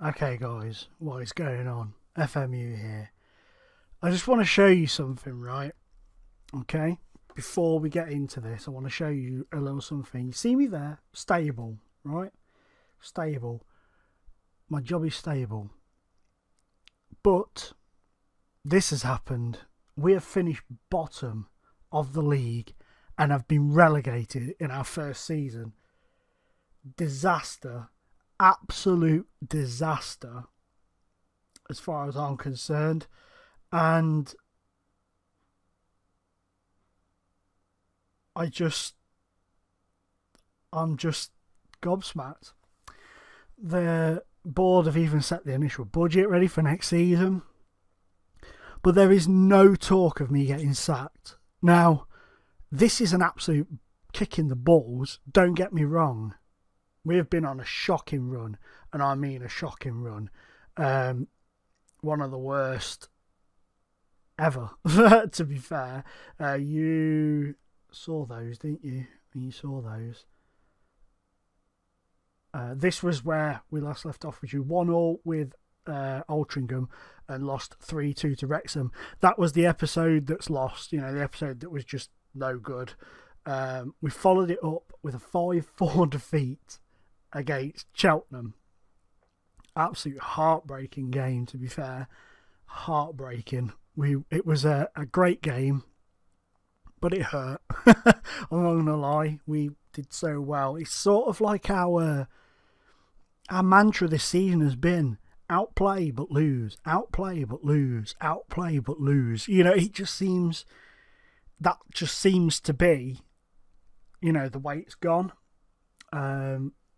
Okay guys, what is going on? FMU here. I just want to show you something, right? Okay? Before we get into this, I want to show you a little something. You see me there? Stable, right? Stable. My job is stable. But this has happened. We have finished bottom of the league and have been relegated in our first season. Disaster. Absolute disaster as far as I'm concerned, and I'm just gobsmacked. The board have even set the initial budget ready for next season, but there is no talk of me getting sacked. Now, this is an absolute kick in the balls, don't get me wrong. We have been on a shocking run, and I mean a shocking run. One of the worst ever, to be fair. You saw those, didn't you? You saw those. This was where we last left off with you. 1-1 with Altrincham and lost 3-2 to Wrexham. That was the episode that's lost, the episode that was just no good. We followed it up with a 5-4 defeat against Cheltenham. Absolute heartbreaking game, to be fair. Heartbreaking. It was a great game, but it hurt. I'm not gonna lie, we did so well. It's sort of like our mantra this season has been outplay but lose, outplay but lose, outplay but lose. It just seems to be the way it's gone.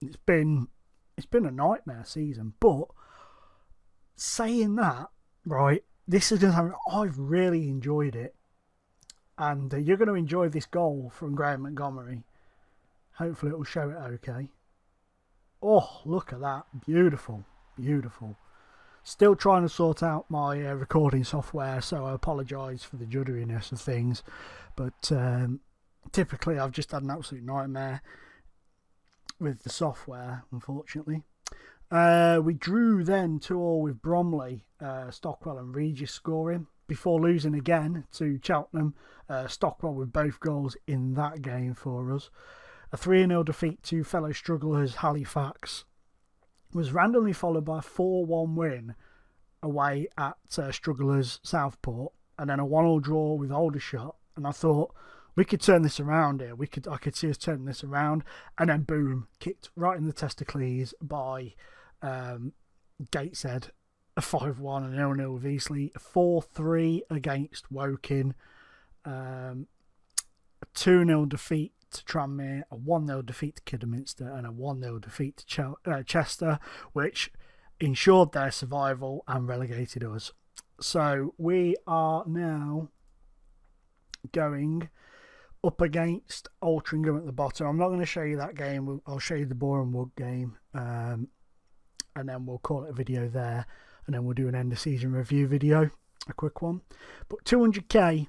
It's been a nightmare season, but saying that, right, this is something I've really enjoyed it, and you're going to enjoy this goal from Graham Montgomery. Hopefully it will show it okay. Oh, look at that. Beautiful, beautiful. Still trying to sort out my recording software, so I apologise for the judderiness of things, but typically I've just had an absolute nightmare with the software, unfortunately. We drew then 2-2 with Bromley, Stockwell and Regis scoring, before losing again to Cheltenham. Stockwell with both goals in that game for us. A 3-0 defeat to fellow strugglers Halifax was randomly followed by a 4-1 win away at strugglers Southport, and then a 1-1 draw with Aldershot. And I thought, we could turn this around here. I could see us turning this around, and then boom, kicked right in the testicles by Gateshead. A 5-1 and 0-0 with Eastleigh. A 4-3 against Woking. A 2-0 defeat to Tranmere. A 1-0 defeat to Kidderminster, and a 1-0 defeat to Chester, which ensured their survival and relegated us. So we are now going up against Altrincham at the bottom. I'm not going to show you that game. I'll show you the Boreham Wood game, and then we'll call it a video there, and then we'll do an end of season review video, a quick one. But 200k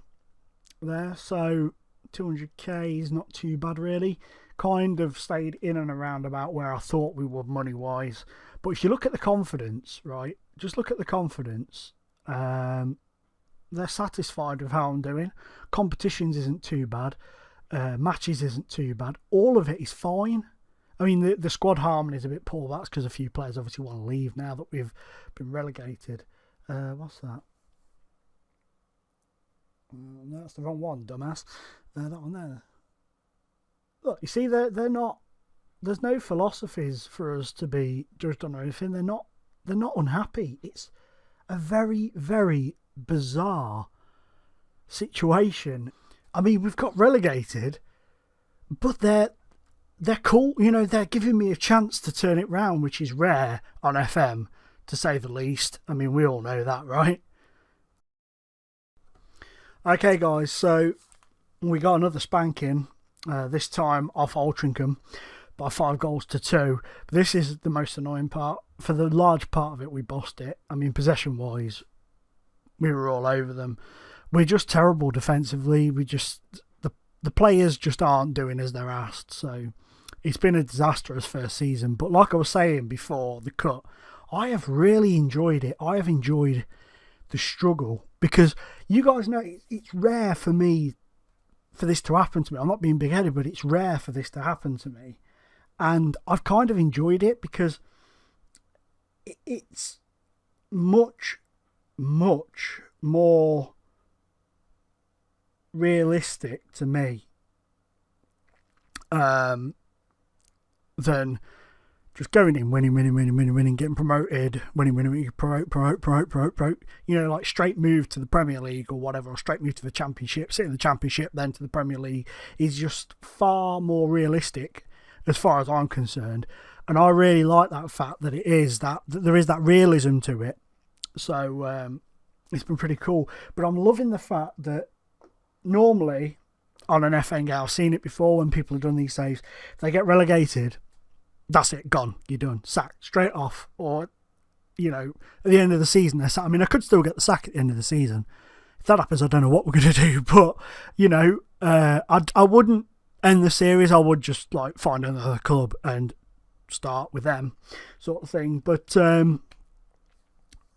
there, so 200k is not too bad really. Kind of stayed in and around about where I thought we would money wise. But if you look at the confidence, right, just look at the confidence. They're satisfied with how I'm doing. Competitions isn't too bad. Matches isn't too bad. All of it is fine. I mean, the squad harmony is a bit poor. That's because a few players obviously want to leave now that we've been relegated. What's that? No, that's the wrong one, dumbass. That one there. Look, you see, they're not. There's no philosophies for us to be judged on or anything. They're not unhappy. It's a very, very bizarre situation. I mean, we've got relegated, but they're cool. They're giving me a chance to turn it round, which is rare on FM, to say the least. I mean, we all know that, right? Okay, guys, so we got another spanking, this time off Altrincham by 5-2. But this is the most annoying part. For the large part of it, we bossed it. I mean, possession-wise, we were all over them. We're just terrible defensively. The players just aren't doing as they're asked. So it's been a disastrous first season. But like I was saying before the cut, I have really enjoyed it. I have enjoyed the struggle, because you guys know it's rare for me for this to happen to me. I'm not being big-headed, but it's rare for this to happen to me. And I've kind of enjoyed it because it's much, much more realistic to me than just going in, winning, getting promoted, winning, promote. You know, like straight move to the Premier League or whatever, or straight move to the Championship, sit in the Championship, then to the Premier League, is just far more realistic as far as I'm concerned. And I really like that fact that that there is that realism to it. So it's been pretty cool. But I'm loving the fact that normally on an FN game, I've seen it before when people have done these saves, if they get relegated, that's it, gone, you're done, sacked, straight off. Or, you know, at the end of the season, they're sacked. I mean, I could still get the sack at the end of the season. If that happens, I don't know what we're going to do. But, you know, I wouldn't end the series. I would just, like, find another club and start with them, sort of thing. But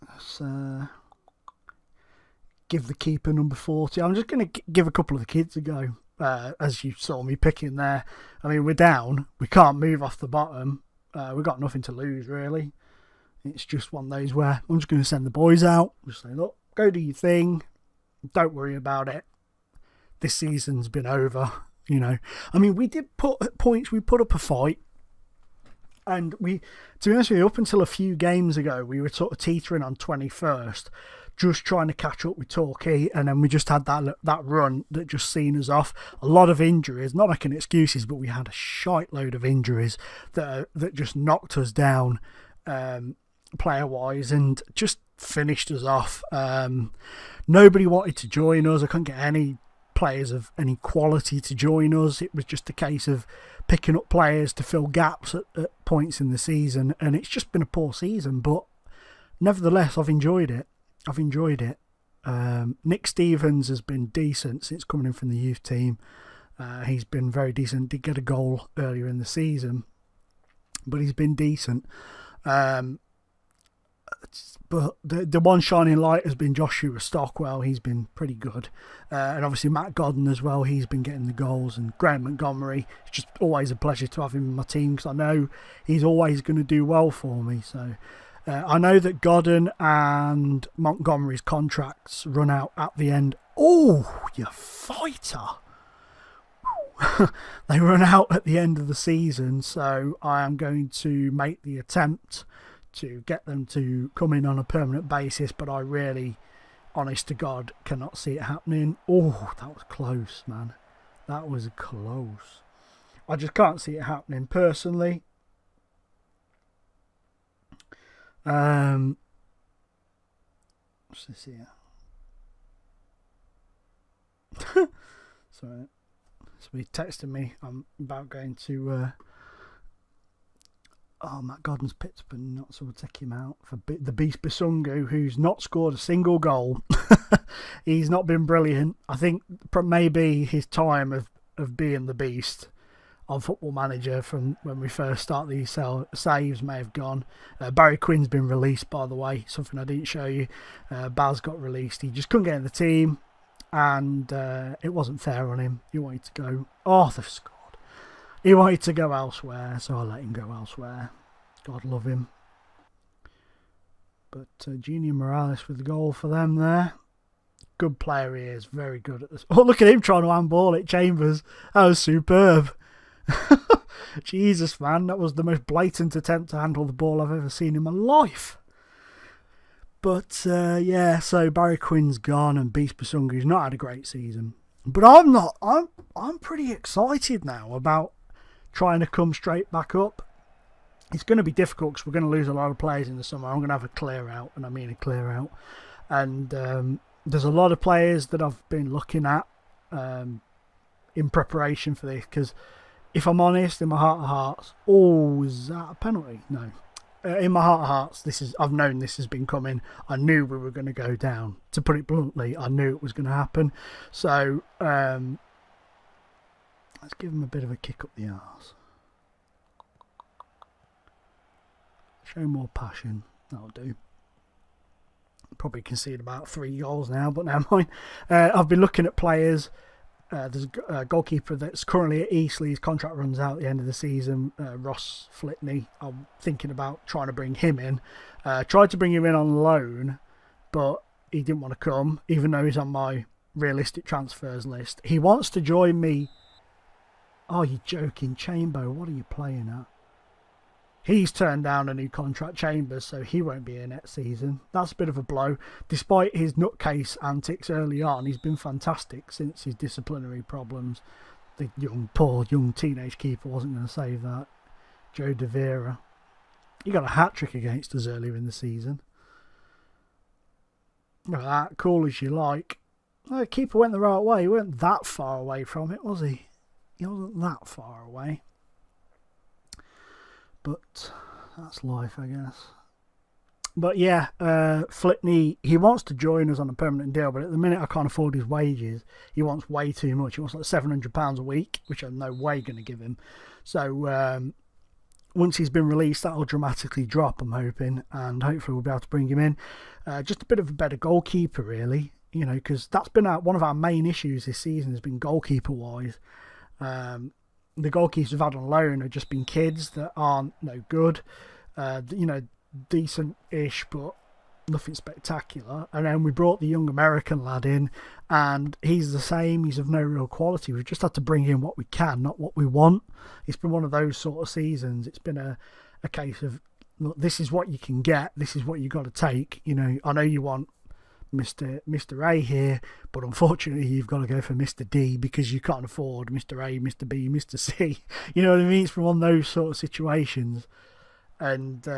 let's give the keeper number 40. I'm just going to give a couple of the kids a go. As you saw me picking there. I mean, we're down. We can't move off the bottom. We've got nothing to lose, really. It's just one of those where I'm just going to send the boys out. Just say, look, go do your thing. Don't worry about it. This season's been over, you know. I mean, we did put at points, we put up a fight. And we, to be honest with you, up until a few games ago, we were sort of teetering on 21st. Just trying to catch up with Torquay, and then we just had that run that just seen us off. A lot of injuries, not making excuses, but we had a shite load of injuries that just knocked us down player wise and just finished us off. Nobody wanted to join us. I couldn't get any players of any quality to join us. It was just a case of picking up players to fill gaps at points in the season, and it's just been a poor season. But nevertheless, I've enjoyed it. Nick Stevens has been decent since coming in from the youth team. He's been very decent. Did get a goal earlier in the season, but he's been decent. But the one shining light has been Joshua Stockwell. He's been pretty good. And obviously Matt Godden as well. He's been getting the goals. And Graham Montgomery. It's just always a pleasure to have him in my team because I know he's always going to do well for me. So I know that Godden and Montgomery's contracts run out at the end. Oh, you fighter! They run out at the end of the season, so I am going to make the attempt to get them to come in on a permanent basis, but I really, honest to God, cannot see it happening. Oh, that was close, man. That was close. I just can't see it happening personally. What's this here? Sorry. So he texted me. I'm about going to Matt Godden's picked up and not, so we'll take him out for the Beast Bisungu, who's not scored a single goal. He's not been brilliant. I think maybe his time of being the Beast on Football Manager from when we first start these saves may have gone. Barry Quinn's been released, by the way, something I didn't show you. Baz got released. He just couldn't get in the team, and it wasn't fair on him. He wanted to go. Oh, they've scored. He wanted to go elsewhere, so I let him go elsewhere. God love him. But Junior Morales with the goal for them there. Good player he is. Very good at this. Oh, look at him trying to handball it, Chambers. That was superb. Jesus, man. That was the most blatant attempt to handle the ball I've ever seen in my life. But, yeah, so Barry Quinn's gone and Beast Basungu's not had a great season. But I'm pretty excited now about trying to come straight back up. It's going to be difficult because we're going to lose a lot of players in the summer. I'm going to have a clear out, and I mean a clear out. And there's a lot of players that I've been looking at in preparation for this, because if I'm honest, in my heart of hearts, is that a penalty? No. In my heart of hearts, I've known this has been coming. I knew we were going to go down. To put it bluntly, I knew it was going to happen. So let's give him a bit of a kick up the arse. Show more passion. That'll do. Probably concede about 3 goals now, but never mind. I've been looking at players. There's a goalkeeper that's currently at Eastleigh. His contract runs out at the end of the season. Ross Flitney. I'm thinking about trying to bring him in. Tried to bring him in on loan, but he didn't want to come, even though he's on my realistic transfers list. He wants to join me. Oh, you're joking, Chamber. What are you playing at? He's turned down a new contract, Chambers, so he won't be in next season. That's a bit of a blow. Despite his nutcase antics early on, he's been fantastic since his disciplinary problems. The poor young teenage keeper wasn't going to save that. Joe De Vera. He got a hat-trick against us earlier in the season. Well, that cool as you like. The keeper went the right way. He weren't that far away from it, was he? He wasn't that far away. But that's life, I guess. But yeah, Flitney, he wants to join us on a permanent deal, but at the minute I can't afford his wages. He wants way too much. He wants like £700 a week, which I'm no way going to give him. So once he's been released, that'll dramatically drop, I'm hoping, and hopefully we'll be able to bring him in. Just a bit of a better goalkeeper, really, you know, because that's been one of our main issues this season has been goalkeeper-wise. The goalkeepers we've had on loan have just been kids that aren't no good, you know, decent-ish, but nothing spectacular. And then we brought the young American lad in, and he's the same. He's of no real quality. We've just had to bring in what we can, not what we want. It's been one of those sort of seasons. It's been a case of, look, this is what you can get. This is what you got to take. You know, I know you want Mr. A here, but unfortunately you've got to go for Mr. D because you can't afford Mr. A, Mr. B, Mr. C. You know what I mean? It's from one of those sort of situations, and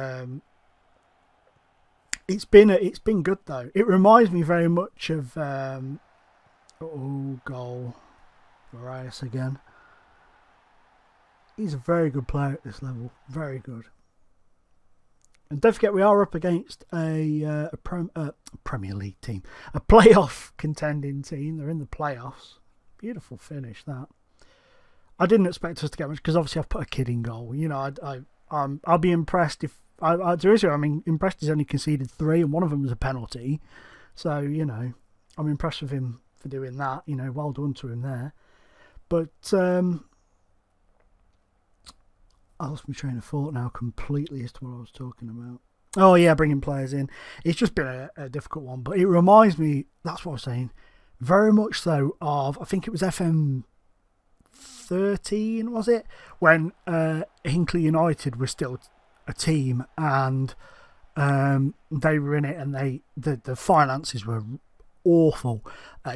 it's been good though. It reminds me very much of goal, Marias again. He's a very good player at this level, very good. And don't forget, we are up against a Premier League team, a playoff contending team. They're in the playoffs. Beautiful finish, that. I didn't expect us to get much because obviously I've put a kid in goal. You know, I'll be impressed if seriously. I mean, impressed he's only conceded 3, and one of them was a penalty. So you know, I'm impressed with him for doing that. You know, well done to him there. But I lost my train of thought now completely as to what I was talking about. Oh yeah, bringing players in. It's just been a difficult one, but it reminds me, that's what I was saying, very much so of, I think it was FM 13, was it? When Hinckley United was still a team, and they were in it, and the finances were awful.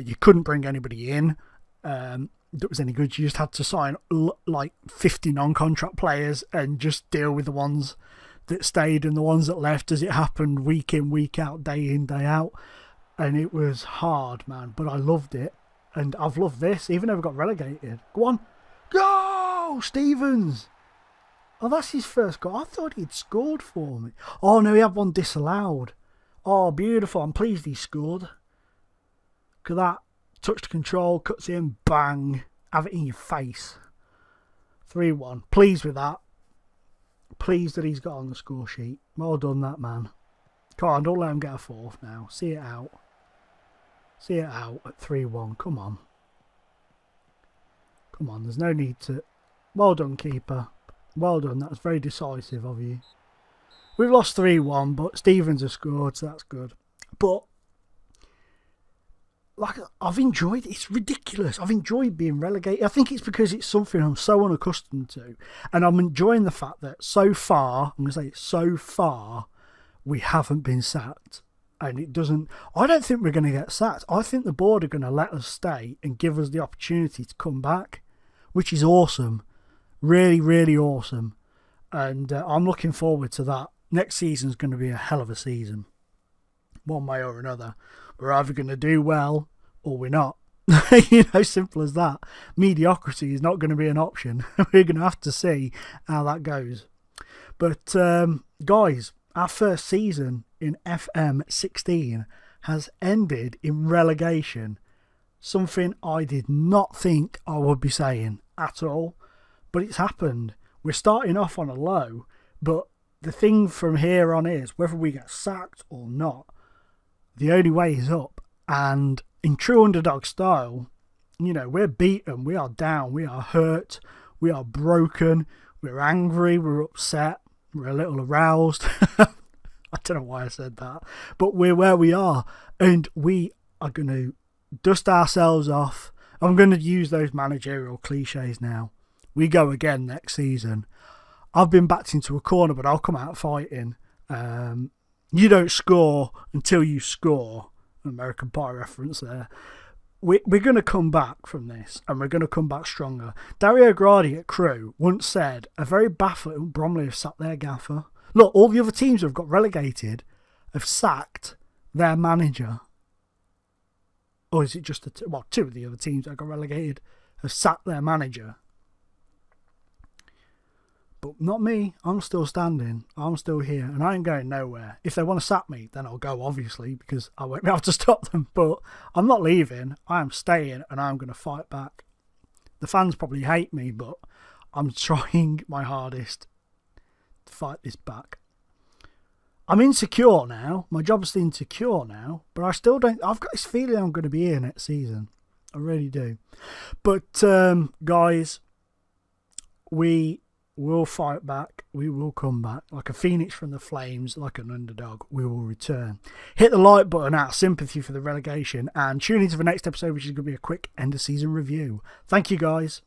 You couldn't bring anybody in that was any good. You just had to sign like 50 non-contract players and just deal with the ones that stayed and the ones that left as it happened, week in, week out, day in, day out. And it was hard, man, but I loved it, and I've loved this even though we got relegated. Go on, go Stevens. Oh, that's his first goal. I thought he'd scored for me. Oh no, he had one disallowed. Oh, beautiful. I'm pleased he scored. Look at that. Touch control, cuts in, bang, have it in your face. 3-1. Pleased with that. Pleased that he's got on the score sheet. Well done, that man. Come on, don't let him get a fourth now. See it out. See it out at 3-1. Come on. Come on, there's no need to... Well done, keeper. Well done, that's very decisive of you. We've lost 3-1, but Stevens has scored, so that's good. But like, I've enjoyed it. It's ridiculous. I've enjoyed being relegated. I think it's because it's something I'm so unaccustomed to. And I'm enjoying the fact that so far, I'm going to say so far, we haven't been sacked. And it doesn't... I don't think we're going to get sacked. I think the board are going to let us stay and give us the opportunity to come back, which is awesome. Really, really awesome. And I'm looking forward to that. Next season's going to be a hell of a season. One way or another. We're either going to do well or we're not. You know, simple as that. Mediocrity is not going to be an option. We're going to have to see how that goes. But guys, our first season in FM 16 has ended in relegation. Something I did not think I would be saying at all. But it's happened. We're starting off on a low, but the thing from here on is whether we get sacked or not, the only way is up. And in true underdog style, you know, we're beaten, we are down, we are hurt, we are broken, we're angry, we're upset, we're a little aroused. I don't know why I said that, but we're where we are, and we are going to dust ourselves off. I'm going to use those managerial cliches now. We go again next season. I've been backed into a corner, but I'll come out fighting. You don't score until you score. American Pie reference there. We're going to come back from this, and we're going to come back stronger. Dario Gradi at Crew once said, a very baffling Bromley have sacked their gaffer. Look, all the other teams who have got relegated have sacked their manager. Or is it just two of the other teams that got relegated have sacked their manager? But not me. I'm still standing. I'm still here, and I ain't going nowhere. If they want to sack me, then I'll go, obviously, because I won't be able to stop them. But I'm not leaving. I am staying, and I'm going to fight back. The fans probably hate me, but I'm trying my hardest to fight this back. I'm insecure now. My job's insecure now, but I still don't. I've got this feeling I'm going to be here next season. I really do. But guys, we will fight back. We will come back like a phoenix from the flames, like an underdog. We will return. Hit the like button out of sympathy for the relegation, and tune into the next episode, which is going to be a quick end of season review. Thank you, guys.